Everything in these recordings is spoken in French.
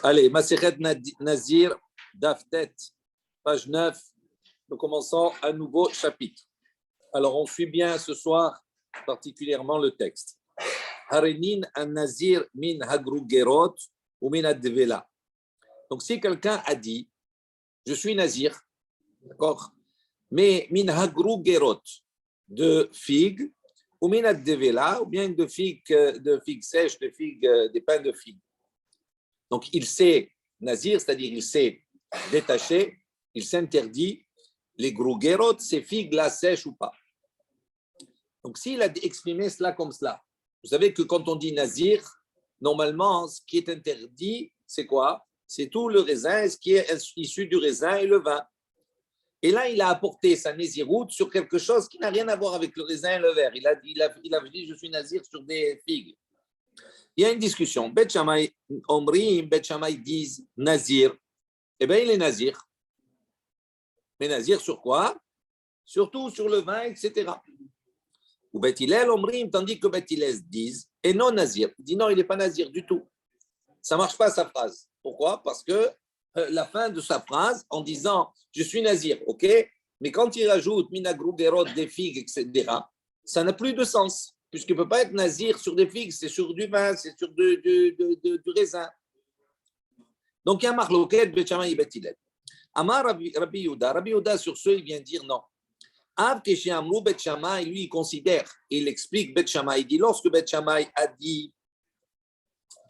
Allez, Masechet Nazir, Daftet, page 9. Nous commençons un nouveau chapitre. Alors, on suit bien ce soir particulièrement le texte. Harenin an-Nazir min hagrugerot ou min advela. Donc, si quelqu'un a dit, je suis Nazir, d'accord, mais min hagrugerot, de figues, ou min advela, ou bien de figues sèches, de figues, des pains de figues. Donc, il s'est nazir, c'est-à-dire il s'est détaché, il s'interdit les grugerot, ces figues-là sèches ou pas. Donc, s'il a exprimé cela comme cela, vous savez que quand on dit nazir, normalement, ce qui est interdit, c'est quoi? C'est tout le raisin, ce qui est issu du raisin et le vin. Et là, il a apporté sa naziroute sur quelque chose qui n'a rien à voir avec le raisin et le verre. Il a dit, je suis nazir sur des figues. Il y a une discussion. Bet Shammai, Omrim, Bet Shammai disent nazir. Eh bien, il est nazir. Mais nazir sur quoi? Surtout sur le vin, etc. Ou Bet Hillel, Omrim, tandis que Bet Hillel disent, et non nazir. Il dit non, il n'est pas nazir du tout. Ça ne marche pas sa phrase. Pourquoi? Parce que la fin de sa phrase, en disant je suis nazir, ok? Mais quand il rajoute minagrugerot, des figues, etc., ça n'a plus de sens. Puisqu'il ne peut pas être nazir sur des figues, c'est sur du vin, c'est sur du raisin. Donc il y a marloquet, Bet Shammai et Bet Hillel. Amar Rabbi Yehuda, sur ce, il vient dire non. Av Keshe Amrou Bet Shammai, lui, il considère, il explique Bet Shammai, il dit lorsque Bet Shammai a dit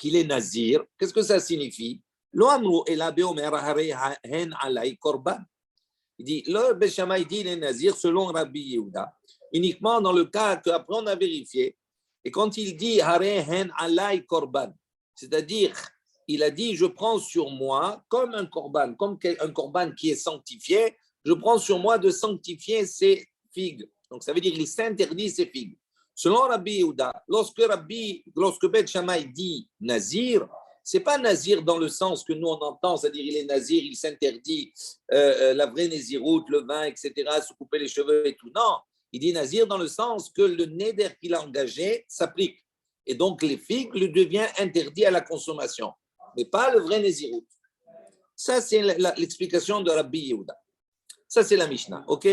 qu'il est nazir, qu'est-ce que ça signifie? Lo Amrou ela beomer harei hen alai korban. Il dit, le Bet Shammai dit il est nazir selon Rabbi Yehuda, uniquement dans le cas qu'après on a vérifié. Et quand il dit harei hen alai korban, c'est-à-dire il a dit je prends sur moi comme un korban qui est sanctifié, je prends sur moi de sanctifier ces figues. Donc ça veut dire qu'il s'interdit ces figues. Selon Rabbi Yehuda, lorsque Bet Shammai dit nazir, c'est pas nazir dans le sens que nous on entend, c'est-à-dire il est nazir, il s'interdit la vraie naziroute, le vin, etc., se couper les cheveux et tout. Non, il dit nazir dans le sens que le neder qu'il a engagé s'applique. Et donc les figues lui deviennent interdits à la consommation, mais pas le vrai naziroute. Ça, c'est l'explication de Rabbi Yehuda. Ça, c'est la Mishnah, ok?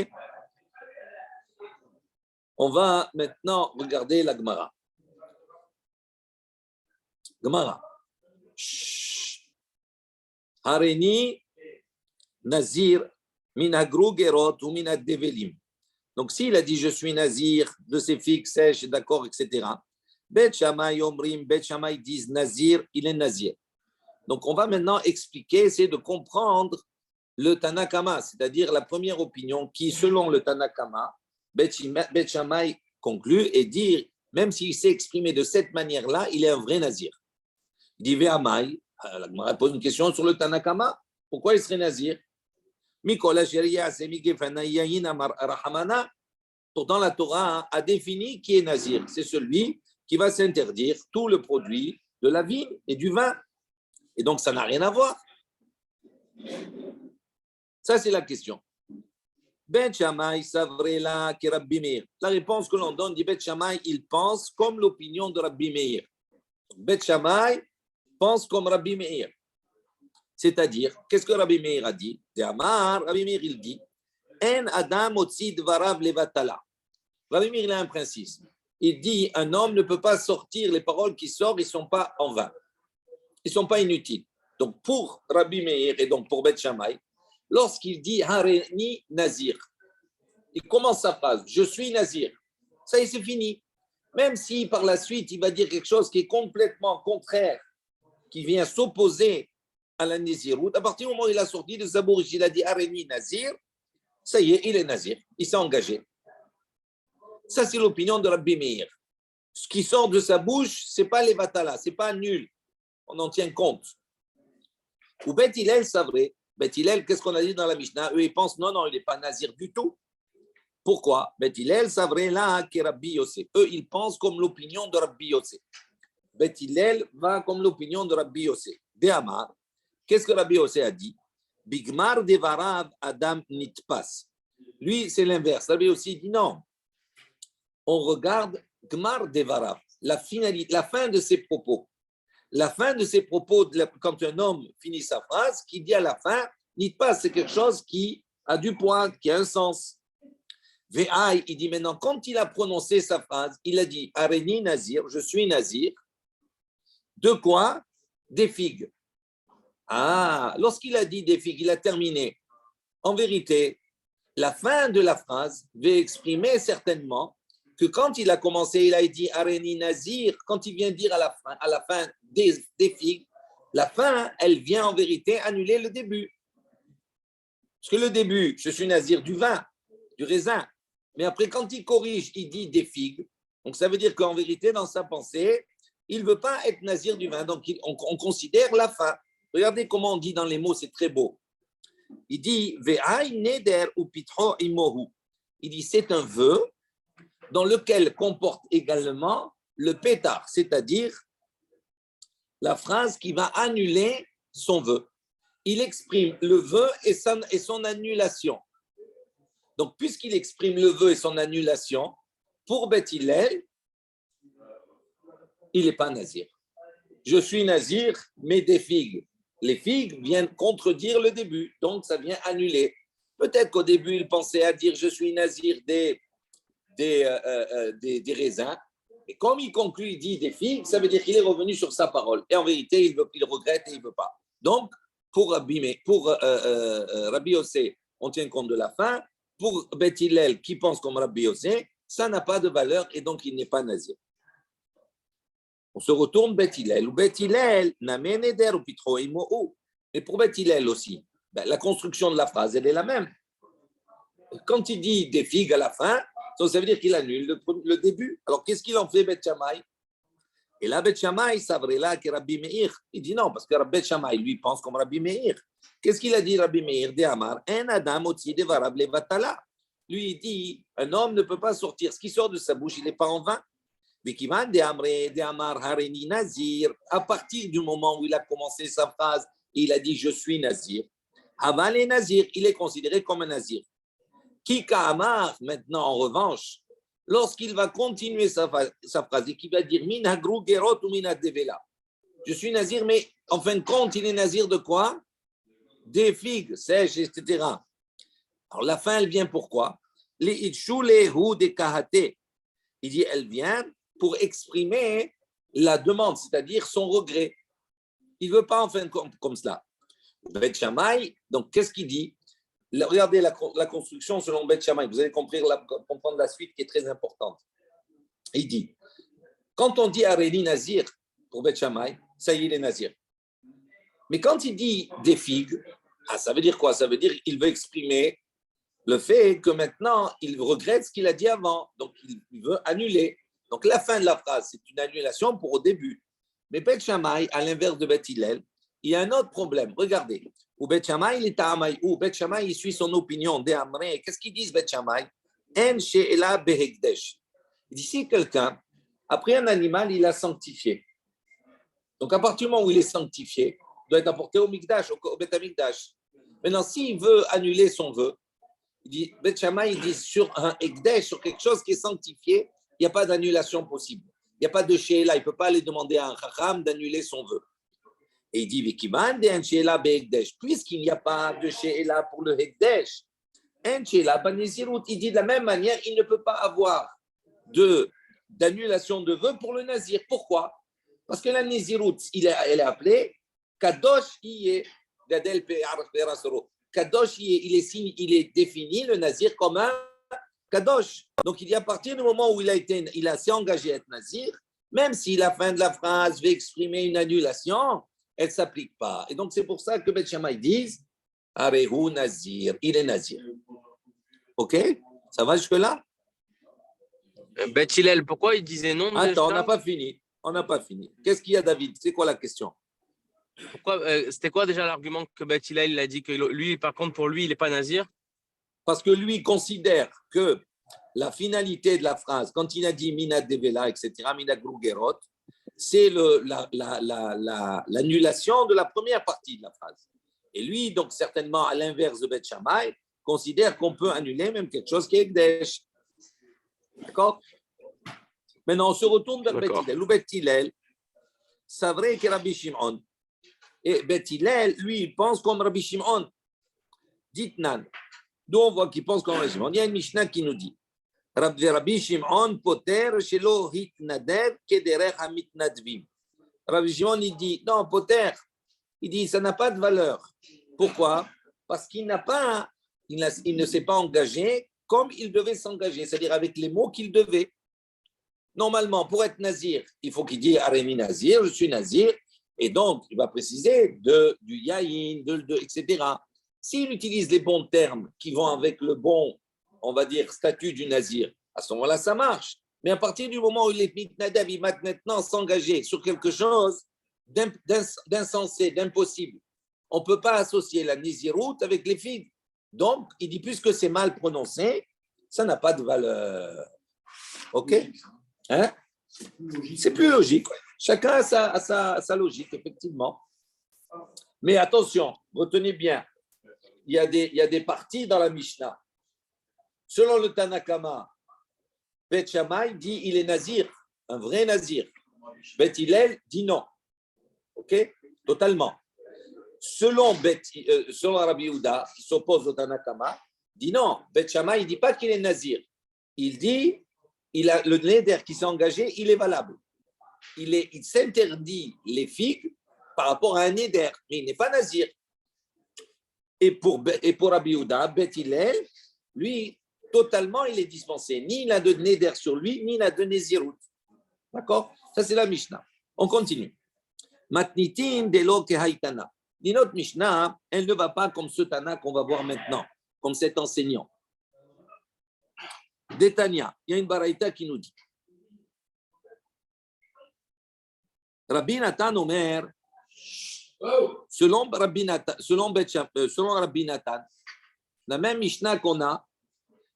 On va maintenant regarder la Gemara. Gemara. Hareni Nazir min agrugerot ou min adevelim. Donc, s'il a dit je suis Nazir de ces figues sèches, d'accord, etc. Bet Shammai Omrim, Bet Shammai disent Nazir, il est Nazir. Donc, on va maintenant expliquer, essayer de comprendre le Tanakama, c'est-à-dire la première opinion qui, selon le Tanakama, Bet Shammai conclut et dit, même s'il s'est exprimé de cette manière-là, il est un vrai Nazir. Il dit Ve'amai, la Gemara pose une question sur le Tanakama, pourquoi il serait Nazir? Pourtant, la Torah a défini qui est Nazir. C'est celui qui va s'interdire tout le produit de la vigne et du vin. Et donc, ça n'a rien à voir. Ça, c'est la question. Bet Shammai savrela ki Rabbi Meir. La réponse que l'on donne dit Bet Shammai, il pense comme l'opinion de Rabbi Meir. Bet Shammai pense comme Rabbi Meir. C'est-à-dire, qu'est-ce que Rabbi Meir a dit? Rabbi Meir, il dit En Adam otzi dvarav levatala. Rabbi Meir, il a un principe. Il dit un homme ne peut pas sortir, les paroles qui sortent, ils ne sont pas en vain. Ils ne sont pas inutiles. Donc, pour Rabbi Meir et donc pour Bet Shammai, lorsqu'il dit Hareni Nazir, il commence sa phrase je suis Nazir. Ça y est, c'est fini. Même si par la suite, il va dire quelque chose qui est complètement contraire, qui vient s'opposer à la Naziroute, à partir du moment où il a sorti de sa bouche, il a dit Hareni Nazir, ça y est, il est Nazir. Il s'est engagé. Ça, c'est l'opinion de Rabbi Meir. Ce qui sort de sa bouche, ce n'est pas les vatala, ce n'est pas nul. On en tient compte. Ou Bet Hillel, c'est vrai. Bet Hillel, qu'est-ce qu'on a dit dans la Mishnah? Eux, ils pensent, non, il n'est pas nazir du tout. Pourquoi? Bet Hillel, c'est vrai là, que Rabbi Yosef. Eux, ils pensent comme l'opinion de Rabbi Yosef. Bet Hillel va comme l'opinion de Rabbi Yosef. De Amar, qu'est-ce que Rabbi Yosef a dit? Bigmar devarav Adam nitpas. Lui, c'est l'inverse. Rabbi Yosef dit non. On regarde Gmar devarav, la finalité, la fin de ses propos. la fin de ses propos, quand un homme finit sa phrase, qui dit à la fin, dites pas, c'est quelque chose qui a du poids, qui a un sens. Ve'ai, il dit maintenant, quand il a prononcé sa phrase, il a dit, Areni Nazir, je suis Nazir. De quoi? Des figues. Ah, lorsqu'il a dit des figues, il a terminé. En vérité, la fin de la phrase va exprimer certainement que quand il a commencé, il a dit Areni Nazir, quand il vient dire à la fin des figues, la fin, elle vient en vérité annuler le début. Parce que le début, je suis Nazir du vin, du raisin. Mais après, quand il corrige, il dit des figues. Donc ça veut dire qu'en vérité, dans sa pensée, il ne veut pas être Nazir du vin. Donc on considère la fin. Regardez comment on dit dans les mots, c'est très beau. Il dit Ve'ai neder ou pitro imohu. Il dit c'est un vœu dans lequel comporte également le pétard, c'est-à-dire la phrase qui va annuler son vœu. Il exprime le vœu et son annulation. Donc, puisqu'il exprime le vœu et son annulation, pour Beth Hillel, il n'est pas nazir. Je suis nazir, mais des figues. Les figues viennent contredire le début, donc ça vient annuler. Peut-être qu'au début, il pensait à dire je suis nazir des raisins. Et comme il conclut, il dit des figues, ça veut dire qu'il est revenu sur sa parole. Et en vérité, il regrette et il ne veut pas. Donc, pour Rabbi Yossé, on tient compte de la fin. Pour Beth Hillel, qui pense comme Rabbi Yossé, ça n'a pas de valeur et donc il n'est pas nazir. On se retourne Beth Hillel. Ou Beth Hillel, Nameneder ou Pitro Imohu. Mais pour Beth Hillel aussi, la construction de la phrase, elle est la même. Quand il dit des figues à la fin, ça veut dire qu'il annule le début. Alors, qu'est-ce qu'il en fait, Beth Shammai? Et là, Beth Shammai, ça vrai là que Rabbi Meir. Il dit non, parce que Beth Shammai, lui, pense comme Rabbi Meir. Qu'est-ce qu'il a dit, Rabbi Meir? De Amar, un Adam otzi de varab levatala. Lui, il dit, un homme ne peut pas sortir. Ce qui sort de sa bouche, il n'est pas en vain. Vikivan de Amar Hareni Nazir. À partir du moment où il a commencé sa phrase, il a dit, je suis Nazir. Aval et Nazir, il est considéré comme un Nazir. Kika Amar, maintenant, en revanche, lorsqu'il va continuer sa phrase et qu'il va dire Min hagru gerot ou min devela. Je suis nazir, mais en fin de compte, il est nazir de quoi? Des figues sèches, etc. Alors la fin, elle vient pourquoi? Les itchulehu de kahate. Il dit, elle vient pour exprimer la demande, c'est-à-dire son regret. Il ne veut pas en fin de compte comme cela. Beth Shammai, donc qu'est-ce qu'il dit? Regardez la construction selon Beth Shammai. Vous allez comprendre la suite qui est très importante. Il dit, quand on dit Areni Nazir pour Beth Shammai, ça y est, il est Nazir. Mais quand il dit des figues, ça veut dire quoi? Ça veut dire qu'il veut exprimer le fait que maintenant, il regrette ce qu'il a dit avant. Donc, il veut annuler. Donc, la fin de la phrase, c'est une annulation pour au début. Mais Beth Shammai, à l'inverse de Beth Hillel, il y a un autre problème. Regardez. Ou Beth Shammai, il est à Amaï. Ou Beth Shammai, il suit son opinion. Qu'est-ce qu'ils disent, Beth Shammai? En she'ela behekdesh. Il dit, si quelqu'un, après un animal, il a sanctifié. Donc, à partir du moment où il est sanctifié, il doit être apporté au Mikdash, au Beth Amikdash. Maintenant, s'il veut annuler son vœu, il dit, Beth Shammai, il dit, sur un Ekdesh, sur quelque chose qui est sanctifié, il n'y a pas d'annulation possible. Il n'y a pas de she'ela. Il ne peut pas aller demander à un chacham d'annuler son vœu. Et il dit, puisqu'il n'y a pas de she'ela pour le Hekdesh, il dit de la même manière, il ne peut pas avoir d'annulation de vœu pour le nazir. Pourquoi? Parce que la nazirut, elle est appelée Kadosh Iye Gadel Perasoro. Kadosh Iye, il est défini, le nazir, comme un Kadosh. Donc il dit à partir du moment où il s'est engagé à être nazir, même si la fin de la phrase veut exprimer une annulation, elle ne s'applique pas. Et donc c'est pour ça que Beth Shammai disent Arehu Nazir, il est nazir. Ok? Ça va jusque-là? Beth Hillel, pourquoi il disait non? Attends, on n'a pas fini. On n'a pas fini. Qu'est-ce qu'il y a, David? C'est quoi la question? C'était quoi déjà l'argument que Beth Hillel il a dit que lui, par contre, pour lui, il n'est pas nazir? Parce que lui considère que la finalité de la phrase, quand il a dit Mina Devela, etc., Mina Grugerot, c'est l'annulation de la première partie de la phrase. Et lui, donc certainement, à l'inverse de Beth Shammai, considère qu'on peut annuler même quelque chose qui est Ekdesh. D'accord? Maintenant, on se retourne vers Beth Hillel. Ou Beth Hillel, c'est vrai que Rabbi Shimon. Et Bet Hillel, lui, il pense comme Rabbi Shimon. Dites-nan. D'où on voit qu'il pense comme Rabbi Shimon. Il y a une Mishnah qui nous dit Rabbi Shimon poter shelo hitnadev kederech hamitnadvim. Rabbi Shimon, il dit non, poter, il dit ça n'a pas de valeur. Pourquoi? Parce qu'il ne s'est pas engagé comme il devait s'engager, c'est-à-dire avec les mots qu'il devait. Normalement, pour être nazir, il faut qu'il dise Aremi Nazir, je suis nazir, et donc il va préciser du yaïn, etc. S'il utilise les bons termes qui vont avec le bon, on va dire, statut du nazir, à ce moment-là, ça marche. Mais à partir du moment où il est mitnadav, il va maintenant s'engager sur quelque chose d'insensé, d'impossible. On ne peut pas associer la naziroute avec les figues. Donc, il dit, puisque c'est mal prononcé, ça n'a pas de valeur. OK? Hein? C'est plus logique. Chacun a sa logique, effectivement. Mais attention, retenez bien, il y a des parties dans la Mishnah. Selon le Tanakama, Bet Shammai dit il est nazir, un vrai nazir. Bet Hillel dit non. OK? Totalement. Selon Rabbi Yehuda, qui s'oppose au Tanakama, dit non. Bet Shammai, il ne dit pas qu'il est nazir. Il dit le neder qui s'est engagé, il est valable. Il s'interdit les figues par rapport à un neder, mais il n'est pas nazir. Et pour Rabbi Yehuda, Bet Hillel, lui, totalement, il est dispensé. Ni il a de neder sur lui, ni il a de nézirut. D'accord? Ça, c'est la Mishnah. On continue. Matnitin delo kehaitana. Dit notre Mishnah, elle ne va pas comme ce Tana qu'on va voir maintenant, comme cet enseignant. Détania, il y a une baraïta qui nous dit Rabbi Nathan Omer, selon Rabbi Nathan, la même Mishnah qu'on a,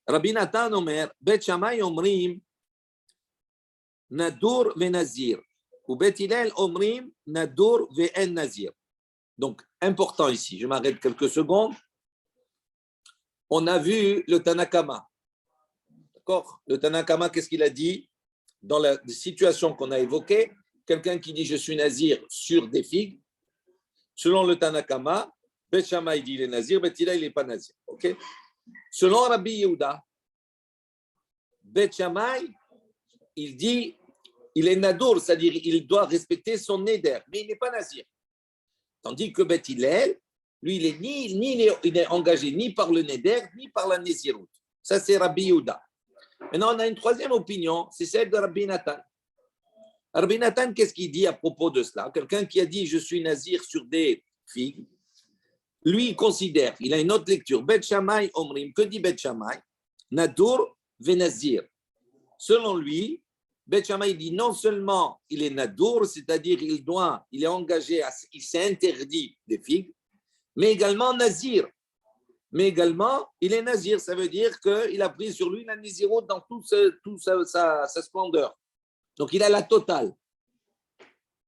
Rabbi Nathan Omer, Bet Shammai Omrim, Nadur ve Nazir, ou Bet Hillel Omrim, Nadur ve en Nazir. Donc, important ici, je m'arrête quelques secondes. On a vu le Tanakama. D'accord? Le Tanakama, qu'est-ce qu'il a dit? Dans la situation qu'on a évoquée, quelqu'un qui dit je suis nazir sur des figues, selon le Tanakama, Bet Shammai dit il est nazir, Bet Hillel il n'est pas nazir. Okay? Selon Rabbi Yehuda, Bet Shammai, il dit il est nadour, c'est-à-dire il doit respecter son neder, mais il n'est pas nazir. Tandis que Bet Hillel, lui, il est engagé ni par le neder, ni par la nézirut. Ça, c'est Rabbi Yehuda. Maintenant, on a une troisième opinion, c'est celle de Rabbi Nathan. Rabbi Nathan, qu'est-ce qu'il dit à propos de cela? Quelqu'un qui a dit je suis nazir sur des figues, lui, il considère, il a une autre lecture. Bet Shammai Omrim, que dit Bet Shammai? Nadur venazir. Selon lui, Bet Shammai dit non seulement il est nadur, c'est-à-dire il est engagé, il s'est interdit des figues, mais également nazir. Mais également, il est nazir, ça veut dire qu'il a pris sur lui la nazirut dans toute sa splendeur. Donc il a la totale.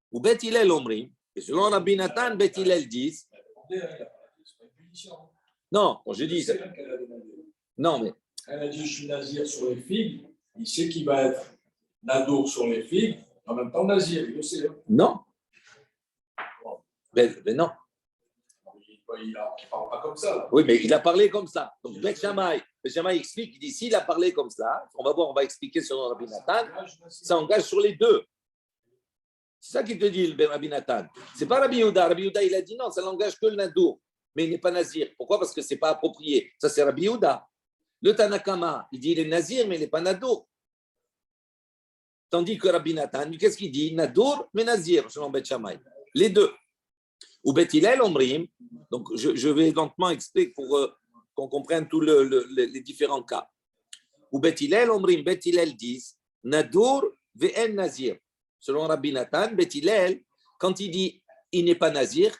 Ou Bet Hillel Omrim, et selon Rabbi Nathan, Bet Hillel dit non, je dis non, mais elle a dit je suis nazir sur les figues, il sait qu'il va être nadour sur les figues, en même temps nazir, il le sait. Non. Mais non. Il ne parle pas comme ça. Là. Oui, mais il a parlé comme ça. Donc, Bet Shammai explique, il dit s'il a parlé comme ça, on va voir, on va expliquer sur Rabbi Nathan, ça engage sur les deux. C'est ça qu'il te dit, le Rabbi Nathan. Ce n'est pas Rabbi Yehuda. Rabbi Yehuda, il a dit non, ça n'engage que le nadour, mais il n'est pas nazir. Pourquoi? Parce que ce n'est pas approprié. Ça, c'est Rabbi Yehuda. Le Tanakama, il dit il est nazir, mais il n'est pas nadour. Tandis que Rabbi Nathan, qu'est-ce qu'il dit? Nadour, mais nazir, selon Bet Shammai. Les deux. Ou Bet Hillel Omrim, donc je vais lentement expliquer pour qu'on comprenne tous les différents cas. Ou Bet Hillel Omrim, Bet Hillel disent Nadour ve'en nazir. Selon Rabbi Nathan, Bet Hillel, quand il dit il n'est pas nazir,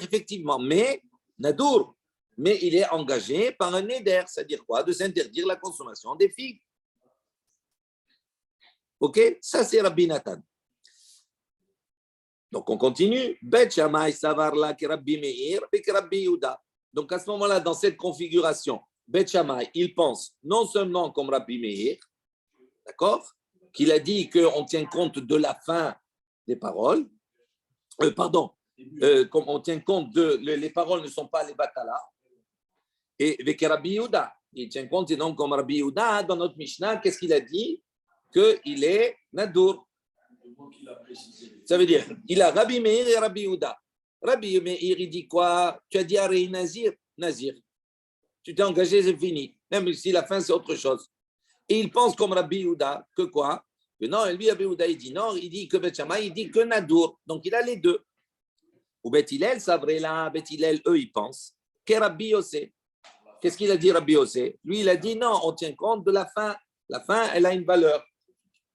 effectivement, mais Nadour, mais il est engagé par un neder, c'est-à-dire quoi? De s'interdire la consommation des figues. Ok? Ça, c'est Rabbi Nathan. Donc, on continue. Bet Shammai savarla que Rabbi Meir et que Rabbi Yehuda. Donc, à ce moment-là, dans cette configuration, Bet Shammai, il pense non seulement comme Rabbi Meir, d'accord, qu'il a dit qu'on tient compte de la faim des paroles, comme on tient compte les paroles ne sont pas les batala, et avec Rabbi Yehuda, il tient compte, et donc comme Rabbi Yehuda, dans notre Mishnah, qu'est-ce qu'il a dit? Qu'il est Nadour. Ça veut dire, il a Rabbi Meir et Rabbi Yehuda. Rabbi Meir, il dit quoi? Tu as dit Arei Nazir, Nazir. Tu t'es engagé, c'est fini. Même si la fin, c'est autre chose. Et il pense comme Rabbi Yehuda, que quoi? Que non, lui, Rabbi Yehuda, il dit non, il dit que Bet Shammai, il dit que Nadour. Donc, il a les deux. Ou Bet Hillel, ça vrai là, Bet Hillel, eux, ils pensent que Rabbi Yossé. Qu'est-ce qu'il a dit, Rabbi Yossé? Lui, il a dit non, on tient compte de la fin. La fin, elle a une valeur.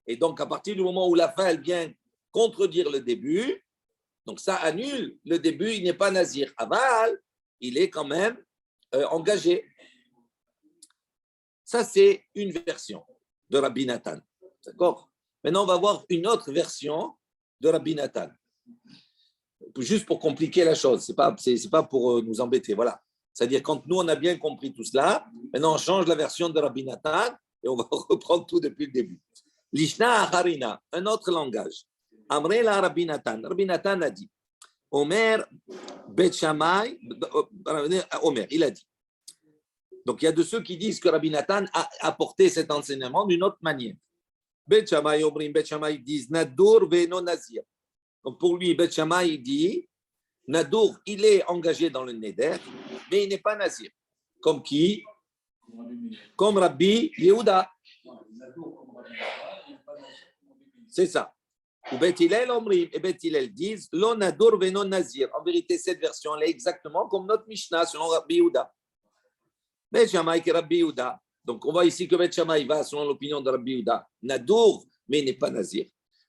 Et donc, à partir du moment où la fin, elle vient contredire le début, donc ça annule le début, il n'est pas nazir. Aval, il est quand même engagé. Ça, c'est une version de Rabbi Nathan. D'accord? Maintenant, on va voir une autre version de Rabbi Nathan. Juste pour compliquer la chose, c'est pas pour nous embêter. Voilà. C'est-à-dire, quand nous, on a bien compris tout cela, maintenant, on change la version de Rabbi Nathan et on va reprendre tout depuis le début. Lishna Harina, un autre langage. Amrela Rabbi Nathan. Rabbi Nathan a dit Omer Bet Shammai, Omer, il a dit. Donc, il y a de ceux qui disent que Rabbi Nathan a apporté cet enseignement d'une autre manière. Bet Shammai, Omrim, Bet Shammai disent Nadour Veno Nazir. Donc, pour lui, Bet Shammai dit Nadour, il est engagé dans le Neder, mais il n'est pas Nazir. Comme qui? Comme Rabbi Yehuda. C'est ça. Ou Bet Hillel, Omrim, et Bet Hillel disent Lo Nadour Veno Nazir. En vérité, cette version, elle est exactement comme notre Mishnah selon Rabbi Yehuda. Bet Shammai qui est Rabbi Yehuda. Donc, on voit ici que Bet Shammai va selon l'opinion de Rabbi Yehuda. Nadour, mais il n'est pas Nazir.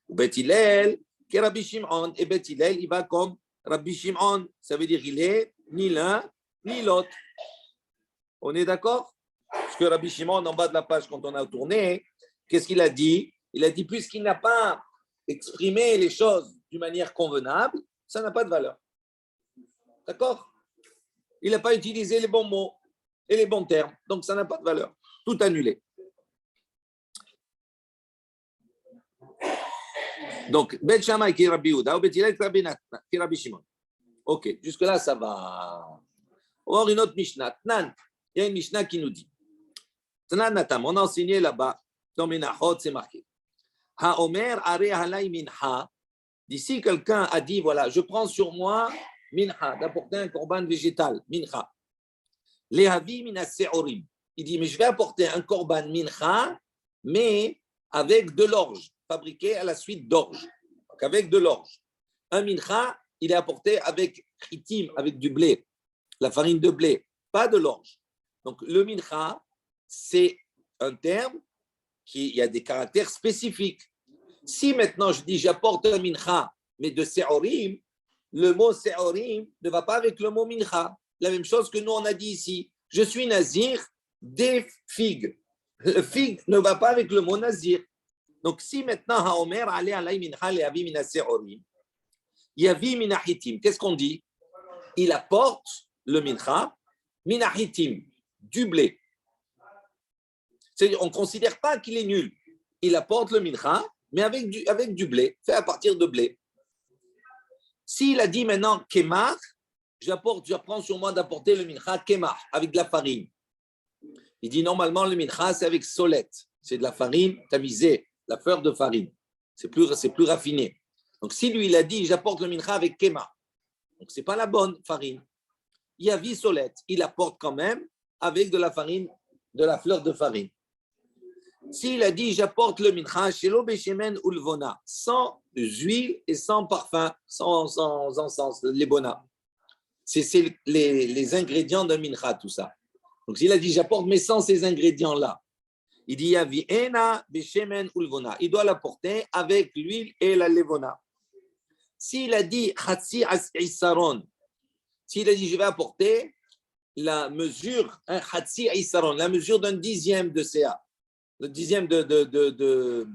Ou Bet Hillel qui est Rabbi Shimon. Et Bet Hillel, il va comme Rabbi Shimon. Ça veut dire qu'il est ni l'un, ni l'autre. On est d'accord? Parce que Rabbi Shimon, en bas de la page, quand on a tourné, qu'est-ce qu'il a dit? Il a dit, puisqu'il n'a pas exprimé les choses d'une manière convenable, ça n'a pas de valeur. D'accord? Il n'a pas utilisé les bons mots et les bons termes. Donc, ça n'a pas de valeur. Tout annulé. Donc, Bet Shammai qui est Rabbi Yehuda, ou Bet Hillel qui est Rabbi Shimon. Ok, jusque-là, ça va. On va voir une autre Mishnah. Tnan, il y a une Mishnah qui nous dit. Tnan Natam, on a enseigné là-bas, dans Menachot, c'est marqué. Ha-Omer are halay minha. D'ici, quelqu'un a dit, voilà, je prends sur moi minha, d'apporter un korban végétal, minha. Lehavi mina se'orim. Il dit, mais je vais apporter un korban minha, mais avec de l'orge, fabriqué à la suite d'orge. Donc, avec de l'orge. Un minha, il est apporté avec chitim, avec du blé, la farine de blé, pas de l'orge. Donc, le minha, c'est un terme qui a des caractères spécifiques. Si maintenant je dis j'apporte un mincha, mais de se'orim, le mot se'orim ne va pas avec le mot mincha. La même chose que nous on a dit ici. Je suis nazir des figues. Le figue ne va pas avec le mot nazir. Donc si maintenant haomer allait alay mincha le'avi mina se'orim, yavi mina hitim. Qu'est-ce qu'on dit? Il apporte le mincha, mina hitim, du blé. On ne considère pas qu'il est nul. Il apporte le mincha, mais avec du blé, fait à partir de blé. S'il a dit maintenant kemar, j'apprends sur moi d'apporter le mincha kemar, avec de la farine. Il dit normalement le mincha, c'est avec solette. C'est de la farine tamisée, la fleur de farine. C'est plus raffiné. Donc si lui, il a dit j'apporte le mincha avec kemar, donc ce n'est pas la bonne farine. Il y a vie solette, il apporte quand même avec de la farine, de la fleur de farine. S'il a dit j'apporte le mincha shelo beshemen ulvona, sans huile et sans parfum, sans encens, les bona. C'est les ingrédients d'un mincha, tout ça. Donc s'il a dit j'apporte mais sans ces ingrédients-là, il dit yavi ena beshemen ulvona. Il doit l'apporter avec l'huile et la levona. S'il a dit chatsi isaron, s'il a dit je vais apporter la mesure, un chatsi isaron, la mesure d'un dixième de CA. Le dixième de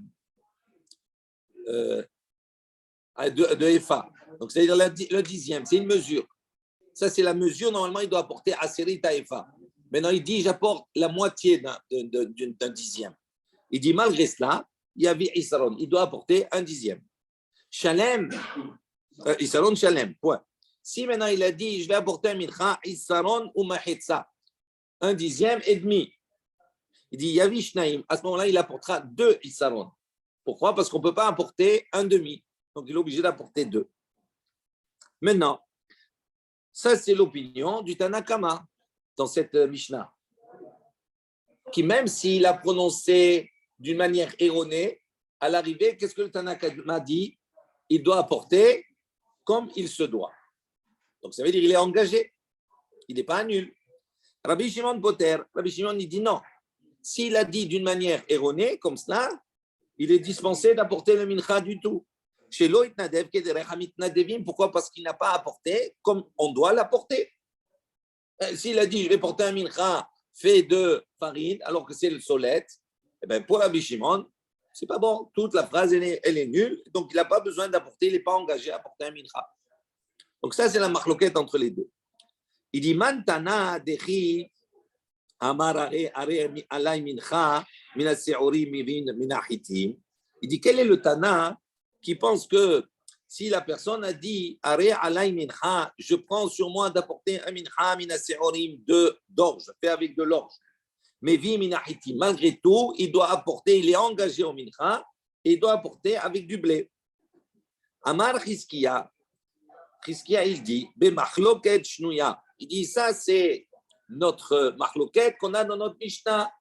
Efa. Donc, c'est-à-dire le dixième, c'est une mesure. Ça, c'est la mesure, normalement, il doit apporter Aseret à Efa. Maintenant, il dit, j'apporte la moitié d'un dixième. Il dit, malgré cela, il y avait Isaron, il doit apporter un dixième. Shalem, Isaron Shalem, point. Si maintenant il a dit, je vais apporter un mincha, Isaron ou Mahitsa, un dixième et demi. Il dit, Yavish Naïm, à ce moment-là, il apportera 2 Isaron. Pourquoi? Parce qu'on ne peut pas apporter un demi. Donc, il est obligé d'apporter 2. Maintenant, ça, c'est l'opinion du Tanakama dans cette Mishnah. Qui, même s'il a prononcé d'une manière erronée, à l'arrivée, qu'est-ce que le Tanakama dit? Il doit apporter comme il se doit. Donc, ça veut dire qu'il est engagé. Il n'est pas nul. Rabbi Shimon Poter, Rabbi Shimon, il dit non. S'il a dit d'une manière erronée, comme cela, il est dispensé d'apporter le mincha du tout. Chez Loït Nadev, pourquoi? Parce qu'il n'a pas apporté comme on doit l'apporter. S'il a dit, je vais porter un mincha fait de farine, alors que c'est le solette, eh bien, pour Rabbi Shimon, c'est pas bon. Toute la phrase, elle est nulle. Donc, il n'a pas besoin d'apporter, il n'est pas engagé à apporter un mincha. Donc, ça, c'est la marloquette entre les deux. Il dit, Mantana dechi amar alay mincha mina se'orim mina hitim. Il dit, quel est le Tana qui pense que si la personne a dit Are alay mincha, je prends sur moi d'apporter un mincha mina se'orim d'orge, fait avec de l'orge. Mais vi mina hitim, malgré tout, il doit apporter, il est engagé au mincha et il doit apporter avec du blé. Amar Chizkiya, il dit, B'machloket shnuya. Il dit, ça, c'est notre machloket qu'on a dans notre Mishnah.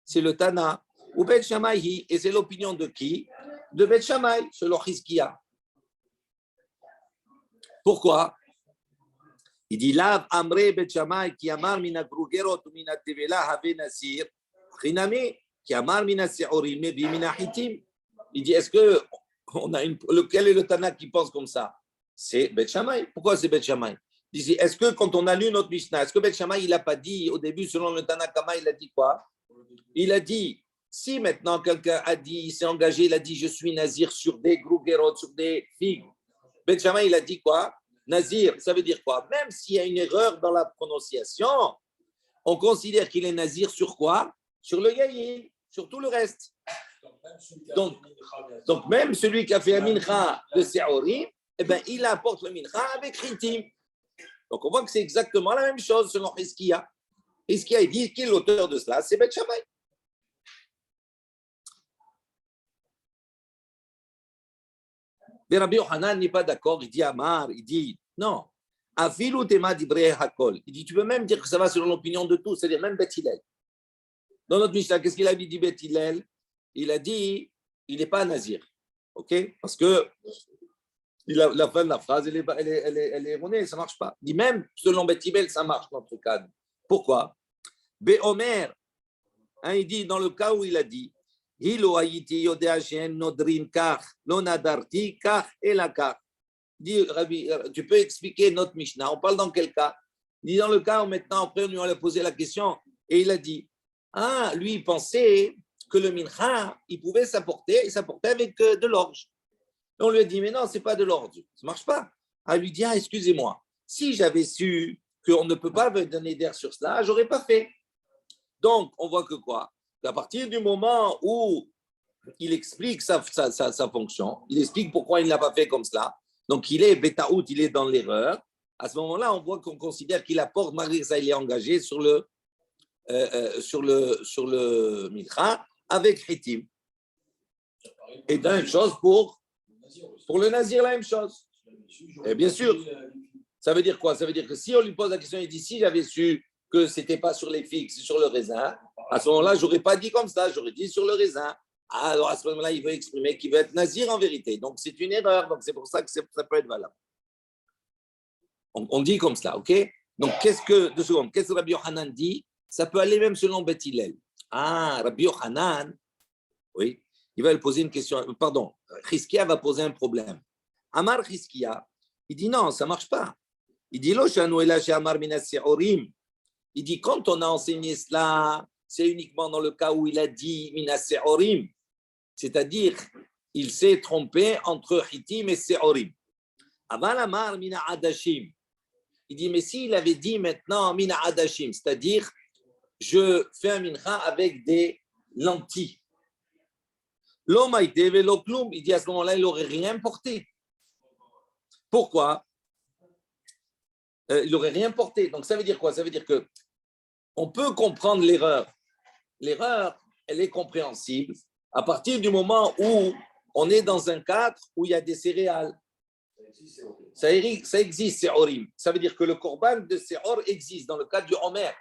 C'est le Tana. Ou Bet Shammai, et c'est l'opinion de qui? De Bet Shammai, selon Chizkiya. Pourquoi? Il dit, Lav Amre Bet Shammai, qui amar mina grugerot ou mina tevela have nasir, chinami, qui amar mina se'orim, mevi mina hitim. Il dit, est-ce que on a quel est le Tana qui pense comme ça? C'est Bet Shammai. Pourquoi c'est Bet Shammai? Il dit, est-ce que quand on a lu notre Mishnah, est-ce que Bet Shammai, il n'a pas dit, au début, selon le Tanakama, il a dit quoi? Il a dit, si maintenant quelqu'un a dit, il s'est engagé, il a dit, je suis nazir sur des grougerot, sur des figues. Bet Shammai, il a dit quoi? Nazir, ça veut dire quoi? Même s'il y a une erreur dans la prononciation, on considère qu'il est nazir sur quoi? Sur le yayin, sur tout le reste. Donc même celui qui a fait un mincha de Se'orim, eh ben, il apporte le mincha avec Chitim. Donc on voit que c'est exactement la même chose selon Chizkiya. Chizkiya, il dit qui est l'auteur de cela? C'est Bet Shammai. Mais Rabbi Yochanan n'est pas d'accord, il dit Amar, il dit non. Afilu tema dibrei hakol. Il dit tu peux même dire que ça va selon l'opinion de tous, c'est-à-dire même Bet Hillel. Dans notre Mishnah, qu'est-ce qu'il a dit Bet Hillel? Il a dit il n'est pas nazir. Ok? Parce que la fin de la phrase, elle est erronée, ça ne marche pas. Il dit même selon Bet Hillel, ça marche dans notre cas. Pourquoi? Be'omer, il dit dans le cas où il a dit Hilo hayiti yodea nodrin kach, lo nadarti kach et la kach. Dit Rabbi, tu peux expliquer notre Mishnah? On parle dans quel cas? Il dit dans le cas où maintenant, après, on lui a posé la question et il a dit lui, il pensait que le mincha, il pouvait s'apporter avec de l'orge. On lui a dit, mais non, ce n'est pas de l'orge, ça ne marche pas. Elle lui dit, excusez-moi, si j'avais su qu'on ne peut pas donner d'air sur cela, je n'aurais pas fait. Donc, on voit que quoi? À partir du moment où il explique sa fonction, il explique pourquoi il ne l'a pas fait comme cela, donc il est bêta-out, il est dans l'erreur, à ce moment-là, on voit qu'on considère qu'il apporte, malgré ça, il est engagé sur le mincha avec Hitim. Et la même chose pour le nazir, la même chose. Et bien sûr, ça veut dire quoi? Ça veut dire que si on lui pose la question, il dit si j'avais su que ce n'était pas sur les figues, c'est sur le raisin, à ce moment-là, je n'aurais pas dit comme ça, j'aurais dit sur le raisin. Alors à ce moment-là, il veut exprimer qu'il veut être nazir en vérité. Donc c'est une erreur, donc c'est pour ça que ça peut être valable. On dit comme cela, ok? Donc qu'est-ce que Rabbi Yochanan dit? Ça peut aller même selon Bet Hillel. Rabbi Yochanan, oui, il va lui poser une question. Pardon, Chizkiya va poser un problème. Amar Chizkiya, il dit non, ça ne marche pas. Il dit Lo shanu ela she'amar min as-se'orim. Il dit quand on a enseigné cela, c'est uniquement dans le cas où il a dit min as-se'orim, c'est-à-dire il s'est trompé entre Hitim et Se'orim. Aval amar min adashim. Il dit mais s'il avait dit maintenant min adashim, c'est-à-dire je fais un mincha avec des lentilles. Il dit à ce moment-là, il n'aurait rien porté. Pourquoi? Il n'aurait rien porté. Donc, ça veut dire quoi? Ça veut dire que on peut comprendre l'erreur. L'erreur, elle est compréhensible à partir du moment où on est dans un cadre où il y a des céréales. Ça existe, c'est horim. Ça veut dire que le korban de Seor existe dans le cadre du Homer.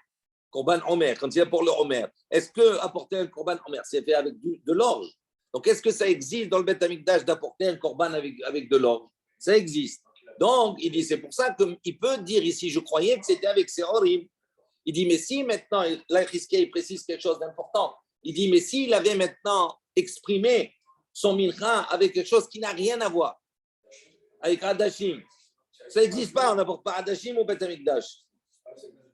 Korban Homer, quand il y a pour le Homer. Est-ce que apporter un korban Homer, c'est fait avec de l'orge? Donc, est-ce que ça existe dans le Beth Amikdash d'apporter un korban avec de l'orge? Ça existe. Donc, il dit, c'est pour ça qu'il peut dire ici, je croyais que c'était avec Seorim. Il dit, mais si maintenant, là, il précise quelque chose d'important. Il dit, mais s'il avait maintenant exprimé son mincha avec quelque chose qui n'a rien à voir, avec Hadashim, ça n'existe pas, on n'apporte pas Hadashim au Beth Amikdash.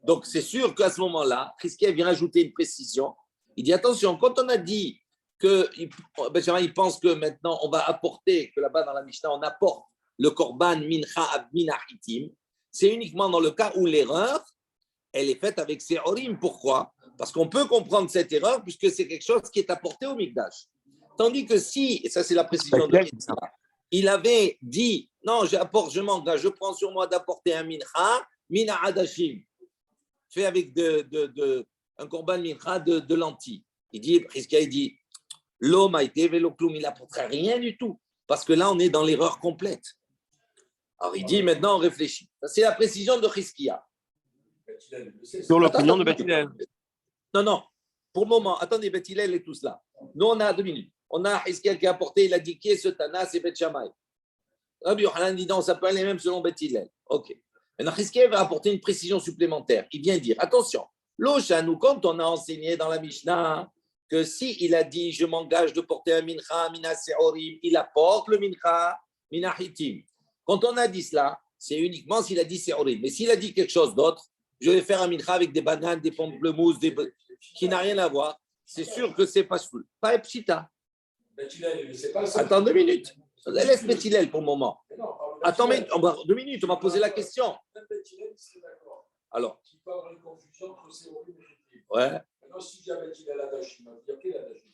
Donc, c'est sûr qu'à ce moment-là, Chizkiah vient ajouter une précision. Il dit, attention, quand on a dit que Benjamin, il pense que maintenant, on va apporter, que là-bas dans la Mishnah, on apporte le korban mincha minahitim, c'est uniquement dans le cas où l'erreur, elle est faite avec Seorim. Pourquoi? Parce qu'on peut comprendre cette erreur puisque c'est quelque chose qui est apporté au Mikdash. Tandis que si, et ça c'est la précision de Chizkiah, il avait dit, non, j'apporte, je m'engage, je prends sur moi d'apporter un mincha, mina adashim, fait avec un korban mincha de lentilles. Il dit, Chizkiah, il dit, l'homme a été véloclum, il n'apportera rien du tout. Parce que là, on est dans l'erreur complète. Alors, il dit, maintenant, on réfléchit. C'est la précision de Chizkiah. Sur l'opinion de Beth Hillel. Non. Pour le moment, attendez, Beth Hillel et tout cela. Nous, on a 2 minutes. On a Chizkiah qui a apporté, il a dit qui est ce Tana, c'est Beth Shammai. Rabbi Yochanan dit non, ça peut aller même selon Beth Hillel. Ok. Maintenant, Chizkiah va apporter une précision supplémentaire. Il vient dire, attention, l'Oshanu, quand on a enseigné dans la Mishnah que si il a dit je m'engage de porter un mincha, mina seorim, il apporte le mincha, mina hitim. Quand on a dit cela, c'est uniquement s'il a dit seorim. Mais s'il a dit quelque chose d'autre, je vais faire un mincha avec des bananes, des pamplemousses, qui n'a rien à voir, c'est sûr que c'est pas full. Pas epsita. Attends 2 minutes. Laisse Beth Hillel pour le moment. Attends 2 minutes, on va poser la question. Alors. Ouais.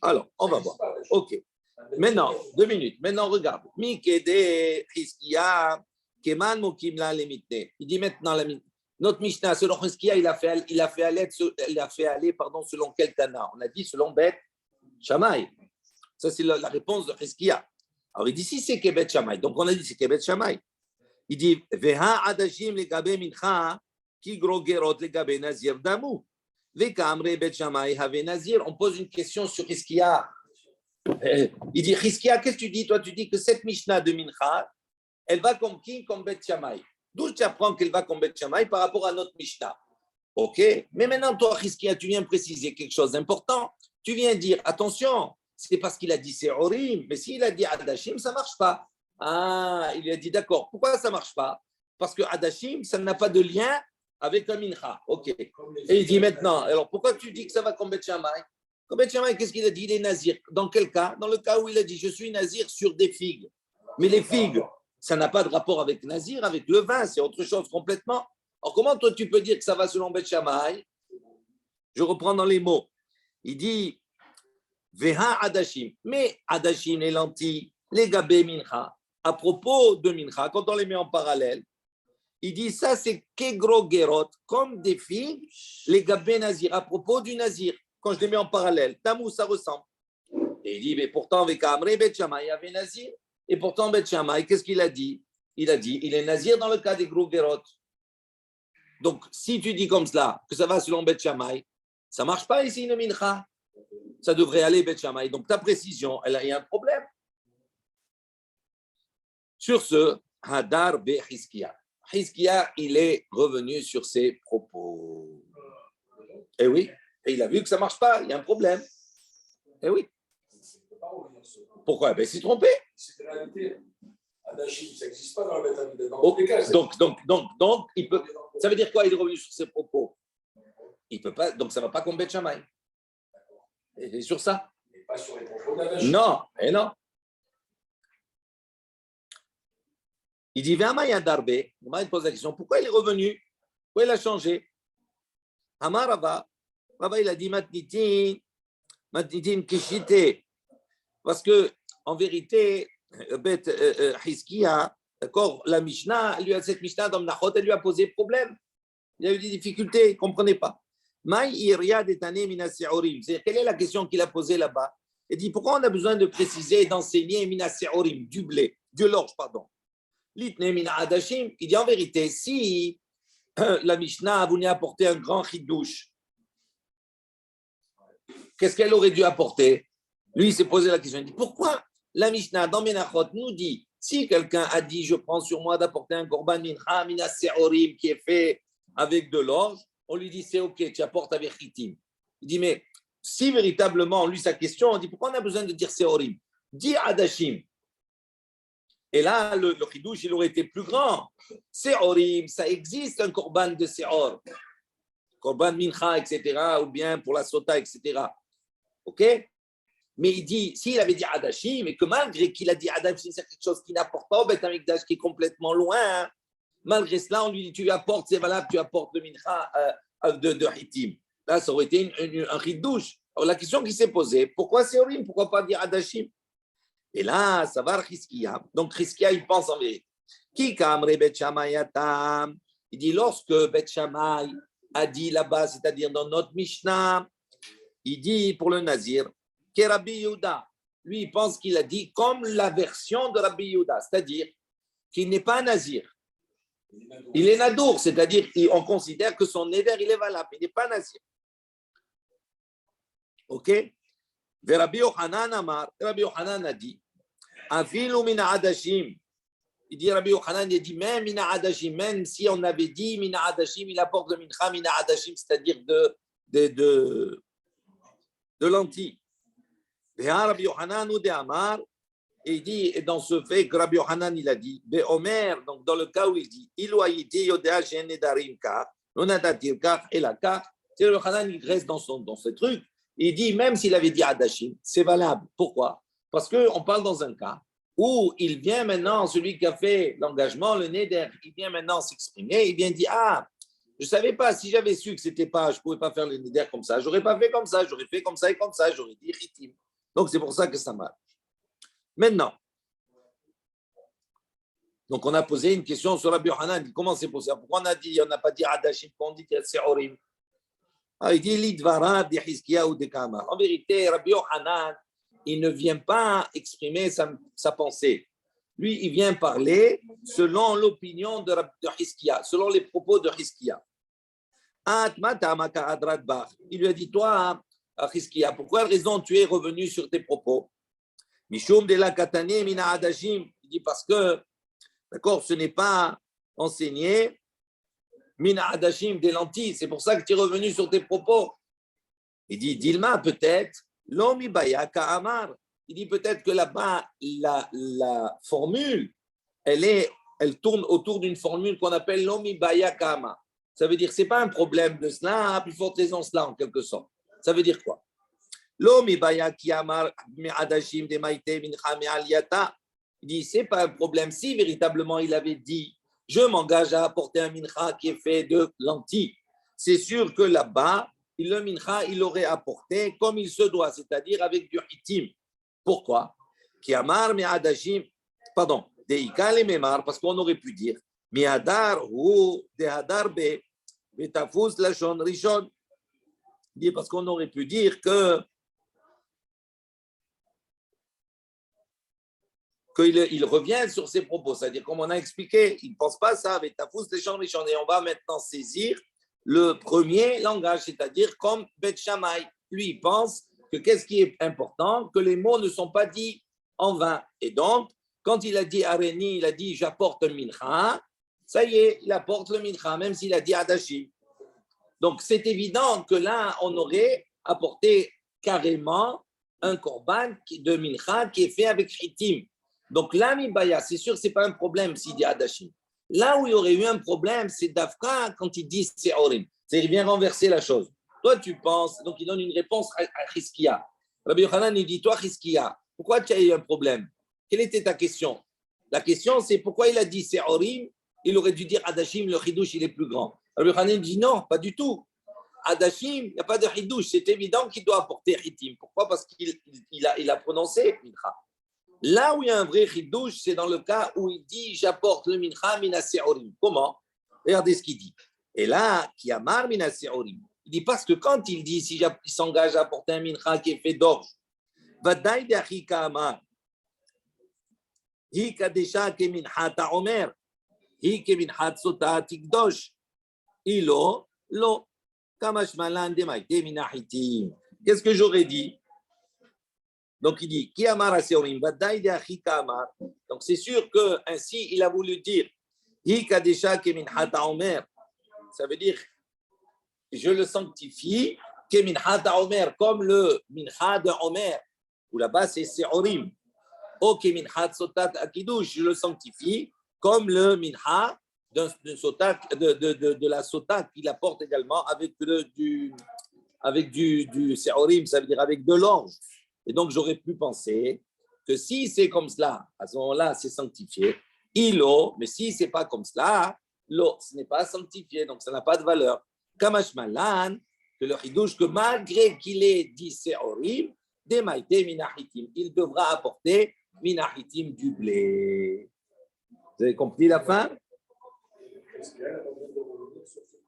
Alors, on va voir. Ok. Maintenant, 2 minutes. Maintenant, regarde. Mikede, Chizkiah, Keman, Mokimla, Lemitne. Il dit maintenant, notre Mishnah, selon Chizkiah, il a fait aller, selon quel Tana? On a dit selon Beth Shammai. Ça, c'est la réponse de Chizkiah. Alors, il dit si c'est Beth Shammai. Donc, on a dit c'est Beth Shammai. Il dit Veha adashim legabe mincha, ki grogerot legabe nazir damu. On pose une question sur Chizkiah. Il dit Chizkiah, qu'est-ce que tu dis? Toi, tu dis que cette Mishnah de Mincha, elle va comme qui? Comme Beth Shammai. D'où tu apprends qu'elle va comme Beth Shammai par rapport à notre Mishnah? Ok. Mais maintenant, toi, Chizkiah, tu viens préciser quelque chose d'important. Tu viens dire attention, c'est parce qu'il a dit Seorim, mais s'il a dit Adashim, ça ne marche pas. Ah, il a dit d'accord. Pourquoi ça ne marche pas? Parce que Adashim, ça n'a pas de lien avec un mincha. Ok. Et il dit maintenant, alors pourquoi tu dis que ça va comme Beth Shammai? Comme Beth Shammai, qu'est-ce qu'il a dit? Il est nazir. Dans quel cas? Dans le cas où il a dit je suis nazir sur des figues. Mais les figues, ça n'a pas de rapport avec nazir, avec le vin, c'est autre chose complètement. Alors comment toi tu peux dire que ça va selon Beth Shammai? Je reprends dans les mots. Il dit Veha Adashim. Mais Adashim, les lentilles, les gabé mincha. À propos de mincha, quand on les met en parallèle, il dit ça, c'est kegro gerot, comme des figues, les gabé nazir, à propos du nazir, quand je les mets en parallèle. Tamou, ça ressemble. Et il dit, mais pourtant, avec Amré, Beth Shammai, il y avait nazir. Et pourtant, Beth Shammai, qu'est-ce qu'il a dit? Il a dit, il est nazir dans le cas des gros gerot. Donc, si tu dis comme cela, que ça va selon Beth Shammai, ça ne marche pas ici, une mincha. Ça devrait aller Beth Shammai. Donc, ta précision, il y a un problème. Sur ce, Hadar be Chizkiah. Chizkiah, il est revenu sur ses propos. Eh oui, et il a vu que ça ne marche pas, il y a un problème. Eh oui. Pourquoi? Ben, il s'est trompé. C'est la réalité. Adashim, ça n'existe pas dans le Beth Donc, il peut. Ça veut dire quoi? Il est revenu sur ses propos. Il peut pas. Donc, ça ne va pas comme Beth Shammai. Et sur ça? Mais pas sur les propos d'Adashim. Non, et non. Il dit, Ve'amaya darbe. Il pose la question, pourquoi il est revenu? Pourquoi il a changé? Amar Rava. Rava, il a dit, Matnitin kishite. Parce que, en vérité, Chizkiah, D'accord? La Mishnah, cette Mishnah dans Menachot, elle lui a posé problème. Il a eu des difficultés, il ne comprenait pas. C'est-à-dire, quelle est la question qu'il a posée là-bas? Il dit, pourquoi on a besoin de préciser et d'enseigner Mina Seorim, du blé, de l'orge, pardon. Litne Mina Adashim, il dit en vérité, si la Mishnah voulait apporter un grand chidouche, qu'est-ce qu'elle aurait dû apporter? Lui, il s'est posé la question. Il dit, pourquoi la Mishnah dans Menachot nous dit, si quelqu'un a dit, je prends sur moi d'apporter un korban mincha mina seorim qui est fait avec de l'orge, on lui dit, c'est OK, tu apportes avec chitim. Il dit, mais si véritablement, lui, sa question, on dit, pourquoi on a besoin de dire seorim? Dis adashim. Et là, le chidouche, il aurait été plus grand. Seorim, ça existe un korban de seor. Korban mincha, etc., ou bien pour la sota, etc. OK? Mais il dit, s'il avait dit Adashim, et que malgré qu'il a dit Adashim, c'est quelque chose qui n'apporte pas au Beth Amikdash, qui est complètement loin, hein, malgré cela, on lui dit, tu apportes, c'est valable, tu apportes le mincha de Hitim. Là, ça aurait été un ridouche. Alors la question qui s'est posée, pourquoi c'est horrible? Pourquoi pas dire Adashim? Et là, ça va Chizkiya. Donc Chizkiya, il pense en vérité. Ki kamre Bet Shammai atam. Il dit, lorsque Bet Shammai a dit là-bas, c'est-à-dire dans notre Mishnah, il dit pour le Nazir, que Rabbi Yehuda, lui, il pense qu'il a dit comme la version de Rabbi Yehuda, c'est-à-dire qu'il n'est pas un Nazir. Il est Nadour, c'est-à-dire qu'on considère que son Neder, il est valable, il n'est pas Nazir. Ok? Et Rabbi Yochanan a dit, Afilu mina adashim. Il dit, Rabbi Yochanan, il dit, même mina adashim, même si on avait dit mina adashim, il apporte le mincha mina adashim, c'est-à-dire de lentilles. Et il dit, et dans ce fait, que Rabbi Yochanan, il a dit, Omer, donc dans le cas où il dit, c'est Rabbi Yochanan, il reste dans ce truc, il dit, même s'il avait dit Adashim, c'est valable. Pourquoi? Parce qu'on parle dans un cas où il vient maintenant, celui qui a fait l'engagement, le Neder, il vient maintenant s'exprimer, il vient dire, ah, je ne savais pas, si j'avais su que c'était pas, je ne pouvais pas faire le Neder comme ça, j'aurais pas fait comme ça, j'aurais fait comme ça et comme ça, j'aurais dit Ritim. Donc, c'est pour ça que ça marche. Maintenant, donc on a posé une question sur Rabbi Yochanan. Comment c'est possible? Pourquoi on n'a pas dit Adashim, pourquoi on dit Seorim? Il dit Lidvara de Hizkiya ou de Kama. En vérité, Rabbi Yochanan, il ne vient pas exprimer sa pensée. Lui, il vient parler selon l'opinion de Hizkiya, selon les propos de Hizkiya. Il lui a dit, toi, Hizkiya, pour quelle raison tu es revenu sur tes propos? Mishum de la katane mina adashim. Il dit parce que, d'accord, ce n'est pas enseigné mina adashim des lentilles. C'est pour ça que tu es revenu sur tes propos. Il dit, Dilma, peut-être, l'omi baya ka'amar. Il dit peut-être que là-bas, la formule, elle tourne autour d'une formule qu'on appelle l'omi baya ka'amar. Ça veut dire, ce n'est pas un problème de cela, à plus forte raison cela, en quelque sorte. Ça veut dire quoi? Il dit, c'est pas un problème. Si véritablement il avait dit, je m'engage à apporter un mincha qui est fait de lentilles, c'est sûr que là-bas, le mincha, il l'aurait apporté comme il se doit, c'est-à-dire avec du hitim. Pourquoi? Pardon, parce qu'on aurait pu dire, parce qu'on aurait pu dire qu'il revient sur ses propos, c'est-à-dire comme on a expliqué, il ne pense pas ça avec Tafous les champs riches. Et on va maintenant saisir le premier langage, c'est-à-dire comme Bet Shammai. Lui, il pense que qu'est-ce qui est important? Que les mots ne sont pas dits en vain. Et donc, quand il a dit Areni, il a dit j'apporte le mincha, ça y est, il apporte le mincha, même s'il a dit Adashi. Donc, c'est évident que là, on aurait apporté carrément un korban de mincha qui est fait avec chitim. Donc là, Mibaya, c'est sûr que ce n'est pas un problème s'il dit Adashim. Là où il y aurait eu un problème, c'est Dafka quand il dit c'est Orim. C'est-à-dire, il vient renverser la chose. Toi, tu penses, donc il donne une réponse à Chizkiya. Rabbi Yochanan, il dit, toi, Chizkiya, pourquoi tu as eu un problème? Quelle était ta question? La question, c'est pourquoi il a dit c'est Orim, il aurait dû dire Adashim, le Hidouche, il est plus grand. Rabbi Yochanan dit non, pas du tout. Adashim, il n'y a pas de Hidouche. C'est évident qu'il doit apporter Hitim. Pourquoi? Parce qu'il a prononcé Mincha. Là où il y a un vrai chidouche, c'est dans le cas où il dit j'apporte le mincha mina se'orim. Comment? Regardez ce qu'il dit. Et là, qui a mar mina se'orim. Il dit parce que quand il dit si il s'engage à apporter un mincha qui est fait d'orge, vadaï de achika amar, hi kadesha ke mincha ta'omer, hi ke mincha sota tikdosh, ilo lo kamash malan de maïte minahitim. Qu'est-ce que j'aurais dit? Donc il dit qui amar aseorim vadaï de achika amar. Donc c'est sûr que ainsi il a voulu dire hi kadesha ke mincha ta'omer. Ça veut dire je le sanctifie, comme le mincha de Omer, où là-bas c'est Seorim. O mincha sotat akidush, je le sanctifie, comme le mincha de la sota qu'il apporte également avec du Seorim, ça veut dire avec de l'orge. Et donc j'aurais pu penser que si c'est comme cela, à ce moment-là c'est sanctifié, ilo, mais si c'est pas comme cela, lo, ce n'est pas sanctifié, donc ça n'a pas de valeur. Kamash Malan, que le chidouche, que malgré qu'il ait dit Seorim, Demaïté Minahitim, il devra apporter Minahitim du blé. Vous avez compris la fin?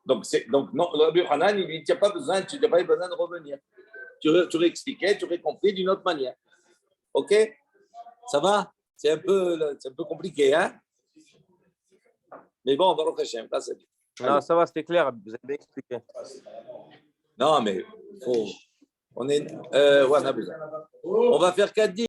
Donc non, le Rabbi Hanan, il dit tu n'as pas besoin de revenir. Tu aurais expliqué, tu aurais compris d'une autre manière. Ok? Ça va? C'est un peu compliqué, hein? Mais bon, Baruch Hashem, là, c'est bien. Non, ça va, c'était clair, vous avez bien expliqué. Non, mais on va faire 4 10.